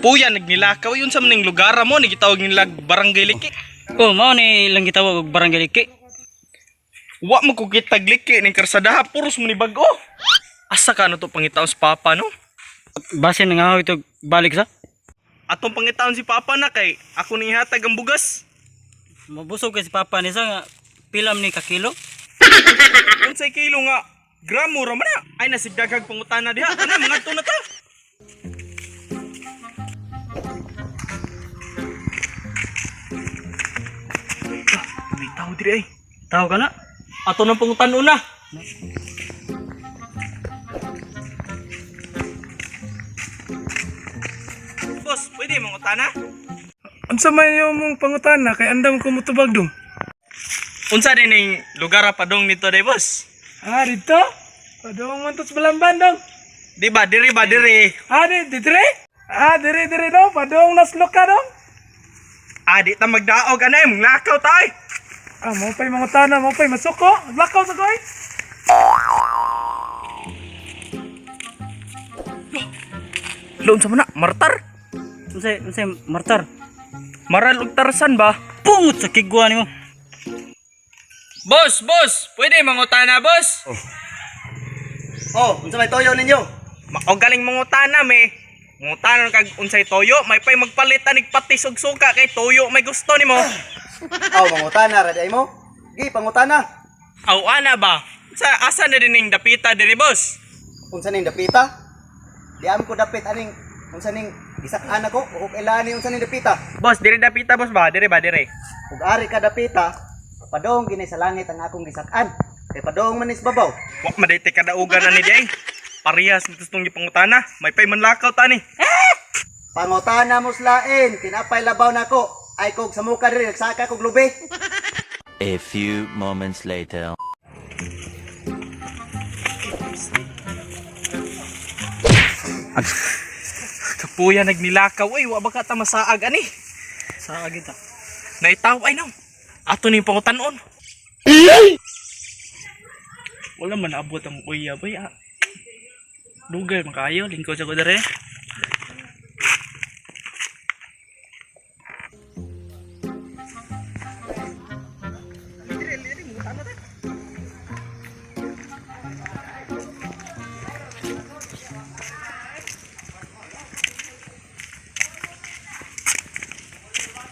Puya nagnilakaw yun sa maning lugar mo nagitawag nila barangay liki. Oh, mao ni lang gitawag og barangay liki. Wa mo ko kitag liki ning karsadaha puros mo ni bago. Asa ka na to pangitaon si Papa no? Base nga ito balik sa. Atong pangitaon si Papa na kay ako ning hatag ang bugas. Mabusog kay si Papa ni sa nga pilam ni ka kilo. Unsay kilo nga gramo ra man na. Ay nasigdagag pangutana diha. Ana mga to na ta. May tao diri ay. Tao ka na? Ato nang pangutanon na. Boss, pwede mangutana? Unsa man yung mong pangutana kay andam ko mutubag dong. Unsa din ning lugar pa dong nito day boss? Ah, dito? Padong man to sa Balamban dong. Di ba diri ba diri? Ah, dire? Ah, dire dong. Padong naslok ka dong. Adi ta magdaog anay mong lakaw tay. Ah, mo pa'y mangutana, mo pa'y masuko. Lakaw sa koy. Loon sa mana, martar. Unsay martar. Maral ug Tarzan ba? Pungot sa kigwa nimo. Boss, pwede mangutana boss? Oh, unsa may toyo ninyo? O galing mangutana me. Mangutana kag unsay toyo, may pay magpalit anig patis og suka kay toyo may gusto nimo. Aw, mangutana ra day mo? Gi, pangutana. Aw ana ba? Sa asa na din ning dapita diri boss? Unsa ning dapita? Di am ko dapit aning unsa ning gisak-an ako o kailan ni unsa ning dapita? Boss, diri dapita boss ba? Diri ba diri? Ug ari ka dapita, padong kini sa langit ang akong gisak-an. Kay padong man is babaw. Wa madayte kadaugan ani di ay. Parehas gustong gipangutana, may pay manlakaw tani. Pangutana mo slain, kinapay labaw nako. Ay kog sa muka diri nagsaka kog lubi. A few moments later. Kapuya nagnilakaw ay wa ba ka ta masaag ani? Sa agita. Naitaw ay naw. Ato ni pangutanon. Wala man abot ang uya bay. Dugay man kayo lingkod sa ko dere.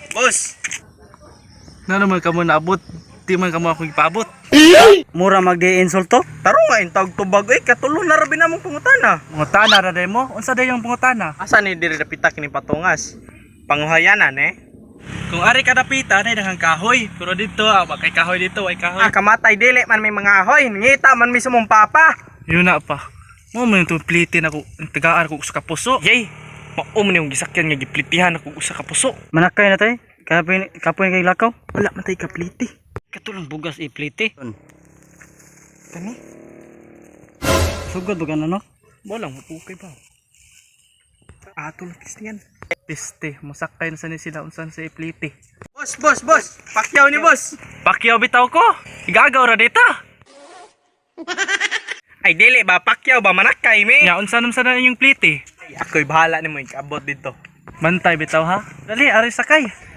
Boss, Na naman ka mo naabot. Di man ka mo ako ipaabot. Mura magdi-insulto? taro nga intawag tubag ay katulo na rabi namong pangutana. Pangutana ra day mo? Unsa day yung pangutana? Asa ni diri dapita kini patungas? Panguhayanan eh. Kung ari ka dapita, nay daghang kahoy. Pero dito, kay kahoy dito, ay kahoy. Kamatay dili man may mga ahoy, ngita man mismo mong papa. Yun na pa. Mo man itong plitin ako, tagaan ako sa kapuso. Yay, maum ni yung gisakyan nga giplitihan ako sa kapuso. Manakay na tay. Kapoy kay lakaw. Wala man tay kapliti. Katulang bugas iplite. Kani? Sugod ba ka na no? Walang mapukay ba? Ato lapis niyan. Piste, masakay na sa ni sila unsan sa ipliti. Boss! Pakyaw ni boss! Pakyaw bitaw ko! Igagaw ra dita! Ay dili ba, pakyaw ba, manakay me! Nya, unsa nam sa na inyong pliti? Ay, ako'y bahala ni mo, ikabot dito. Bantay bitaw ha. Dali, ari sakay.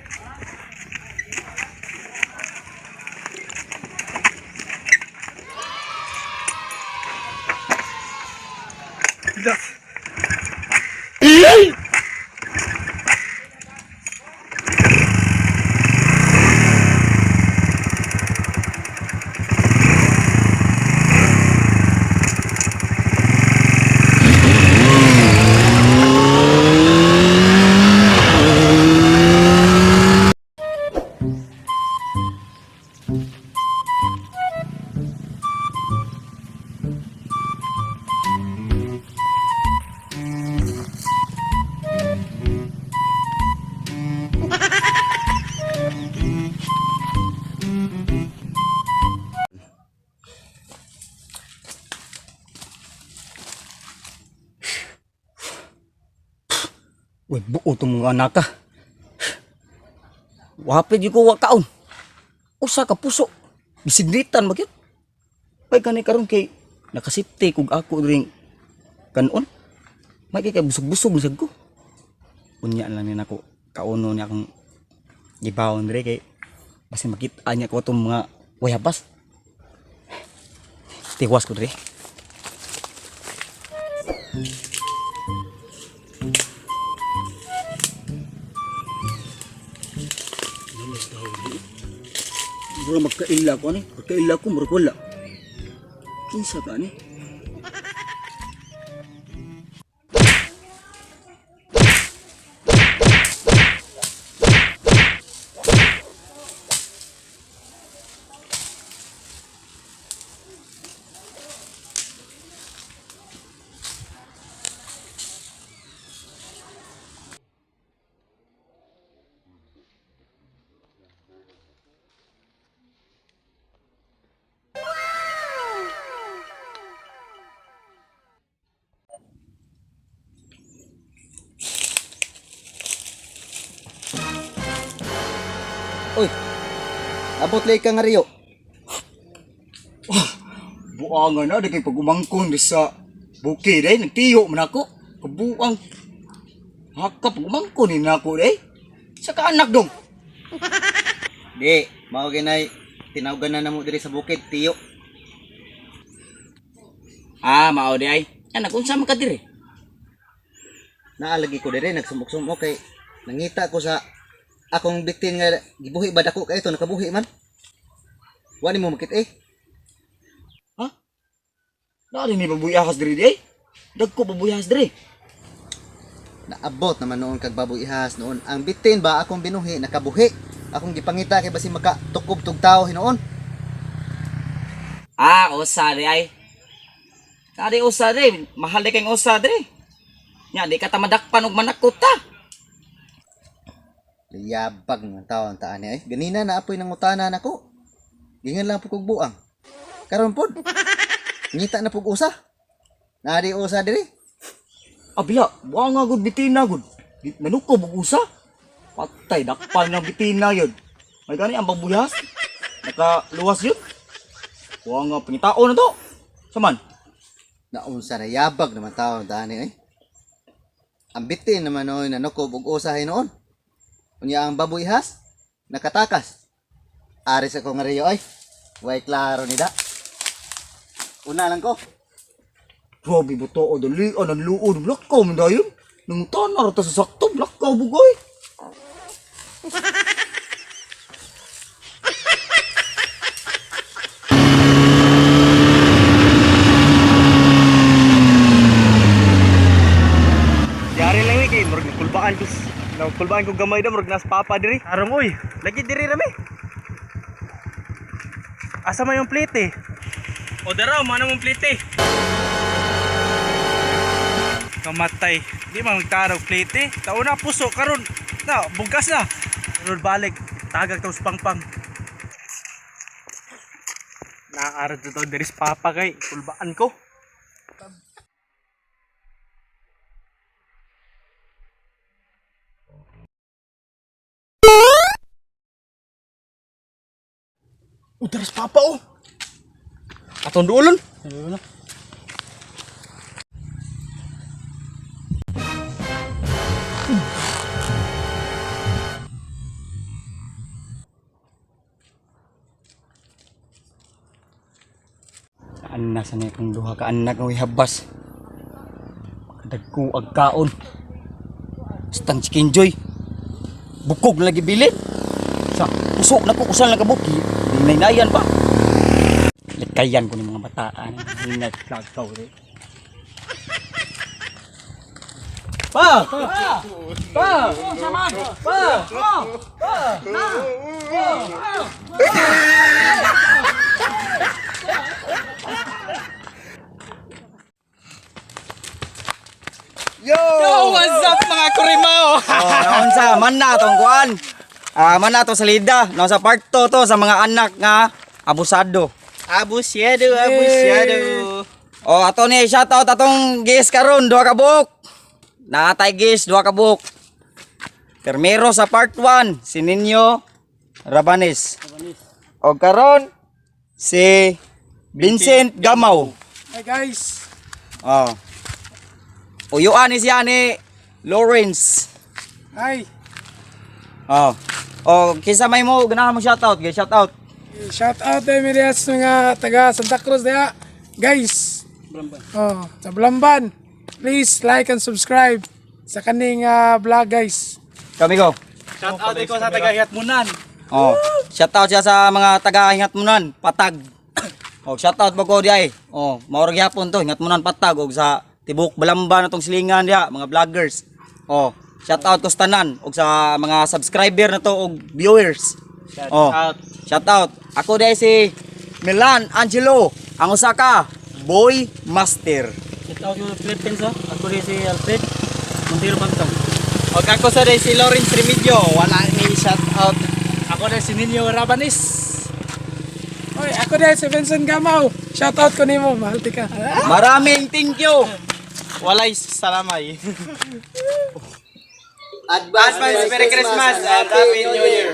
Uy, buo itong mga anak ka. Wapit yung kuwa kaon. Usa ka puso. Bisigritan ba yun? Pay kanay karon kay nakasipte kung ako ring kanon. May kay busog-busog bisag ko. unya lang ni nako kauno niya akong gibawon dire kay basi makita niya ko itong mga wayabas. Tiwas ko dire. Mura magkaila ko ani, magkaila ko mura wala. Kinsa ka ni? Uy. Abot lay ka nga riyo. Buangan na di kay pagumangkon di sa bukid ay nagtiyo man ako. Kabuang haka pagumangkon ni nako day. Sa kaanak dong. Di, mao ginay tinawgan na namo diri sa bukid, tiyo. Mao di ay. Anak unsa man ka diri? Naalagi ko diri nagsumok-sumok kay nangita ko sa akong bitin nga gibuhi ba dako kay ito nakabuhi man. Wani mo makit eh. Nari ni babuyahas diri di ay. Dagko babuyahas diri. Naabot naman noon kag baboy ihas noon. Ang bitin ba akong binuhi nakabuhi. Akong gipangita kay basi makatukob tug tawo hinoon. Usa di ay. Kadi usa diri, mahal di kayong usa diri. Nya di ka ta madakpan og manakot ta. Liyabag ng taon taan niya eh. Ganina na apoy ng utana nako. Gingan lang pug buang. Karon pod. Ngita na pug usa. Nadi usa diri. Abiya, buang nga gud bitina gud. Nanukob og usa. Patay dakpan ng bitina yun. May gani ang babuyas. Nakaluwas yun. Buang nga pangitao na to. Saman. Naunsa na yabag naman taon taan niya eh. Ang bitin naman noon nanukob og usa hinoon. Unya ang baboy has nakatakas. Aris ako nga riyo ay. Way klaro ni da. Una lang ko. Grabe ba to? Dali, ang luod. Blakaw man dayon. Nang tanar ta sa sakto. Blakaw bugoy. Yari lang ni kay murag kulbaan ko. Kulbaan ko gamay da murag nas papa diri. Arong uy. Lagi diri rami. Asa man yung plate eh? O dara, mana mong plate. Kamatay. Di man magtarog plate. Taon na puso karon. Na, bugas na. Karon balik. Tagag taos pangpang. Naarad to diri sa papa kay kulbaan ko. Udaras papa oh. Atong duolon. Anak sa itong duha ka anak ng habas. Dagko ag kaon. Stang chicken joy. Bukog na lagi bilit. Sa usok na ko usal na kabuki. Hinay-nayan pa. Likayan ko ng mga bataan. Hinay-lagaw rin. Pa! Pa! Pa! Sama! Pa! Pa! Pa! Na! Yo, what's up mga kurimao? Naunsa, man na itong kuan. Man na ito salida. Sa part 2 to sa mga anak nga abusado. Abusyado, abusyado. Ato ni shoutout atong guys karon duha ka buok. Natay guys duha ka buok. Primero sa part 1 si Ninyo Rabanes. O karon si Vincent Gamaw. Hi guys. Uyuan ni siya ni Lawrence. Ay, Oh. Oh, kisa may mo ganahan mo shoutout, guys, shoutout. shout out tayo mga mga taga Santa Cruz daya. Guys, oh, sa Blamban. Please like and subscribe sa kaning vlog guys. Kami go. Shout out ko sa taga-Hiatmunan. Oh, shoutout siya sa mga taga Hingatmunan, Patag. Oh, shoutout mo ko diay. Oh, maurag yapon to, Hingatmunan Patag og sa tibok Balamban atong silingan diha, mga vloggers. Oh, shoutout ko sa tanan og sa mga subscriber na to og viewers. Shoutout. Ako diay si Milan Angelo, ang usa ka boy master. Shout out yung Philippines ha. Ako rin si Alfred. Montero Bantang. Og ako sa day si Lawrence Remigio, wala ni shout out. Ako na si Ninyo Rabanis. Oy, ako dahil si Vincent Gamaw. Shout out ko nimo, mahal ti ka. Maraming thank you. Walay salamay. Advance Merry Christmas and Happy New Year.